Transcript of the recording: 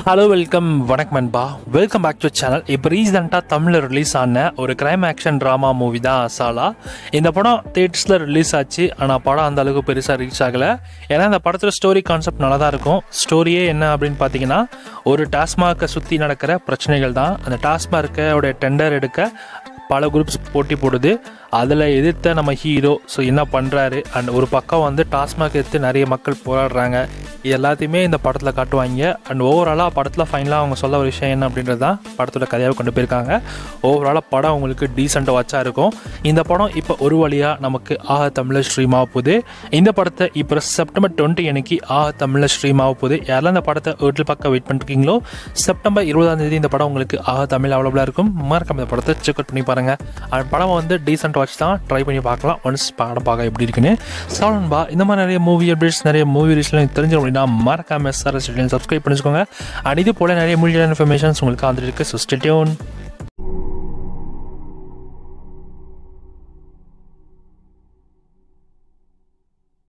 Hello வணக்கம் நண்பா. Welcome back to channel. இப்போ ரீசெண்டாக தமிழில் ரிலீஸ் ஆன ஒரு கிரைம் ஆக்ஷன் ட்ராமா மூவி தான் அசாலா. இந்த படம் தியேட்டர்ஸில் ரிலீஸ் ஆச்சு. ஆனால் படம் அந்த அளவுக்கு பெருசாக ரீச் ஆகலை. ஏன்னா இந்த படத்தில் ஸ்டோரி கான்செப்ட் நல்லா தான் இருக்கும். ஸ்டோரியே என்ன அப்படின்னு பார்த்தீங்கன்னா, ஒரு டாஸ்மாகை சுற்றி நடக்கிற பிரச்சனைகள் தான். அந்த டாஸ்மாகோடைய டெண்டர் எடுக்க பல குரூப்ஸ் போட்டி போடுது. அதில் எதிர்த்த நம்ம ஹீரோ என்ன பண்ணுறாரு, அண்ட் ஒரு பக்கம் வந்து டாஸ்மாக் எடுத்து நிறைய மக்கள் போராடுறாங்க. இது எல்லாத்தையுமே இந்த படத்தில் காட்டுவாங்க. அண்ட் ஓவராலாக படத்தில் ஃபைனலாக அவங்க சொல்ல ஒரு விஷயம் என்ன அப்படின்றது தான் படத்தோட கதையாக கொண்டு போயிருக்காங்க. ஓவராலாக படம் உங்களுக்கு டீசெண்டாக வாட்சாக இருக்கும். இந்த படம் இப்போ ஒரு வழியாக நமக்கு தமிழில் ஸ்ட்ரீம் ஆக போகுது. இந்த படத்தை இப்போ செப்டம்பர் 20 அன்னைக்கு தமிழில் ஸ்ட்ரீம் ஆக போகுது. யாரெல்லாம் இந்த படத்தை வீட்டில் பக்கம் வெயிட் பண்ணிருக்கீங்களோ, செப்டம்பர் 20 இந்த படம் உங்களுக்கு தமிழ் அவைலபிளாக இருக்கும். மறக்காம இந்த படத்தை செக் அவுட் பண்ணி பாருங்கள். அந்த படம் வந்து டீசெண்ட் வாட்ச் தான், ட்ரை பண்ணி பார்க்கலாம். ஒன்ஸ் படம் பார்க்க எப்படி இருக்குன்னு சாலன்பா. இந்த மாதிரி நிறைய மூவி அப்டேட்ஸ், நிறைய மூவி ரிலீஸ்லாம் தெரிஞ்சு அப்படின்னா மறக்காம SRS சப்ஸ்கிரைப் பண்ணிச்சுக்கோங்க. அண்ட் இது போல நிறைய மூவி இன்ஃபர்மேஷன்ஸ் உங்களுக்கு வந்துட்டு இருக்கு. So stay tune.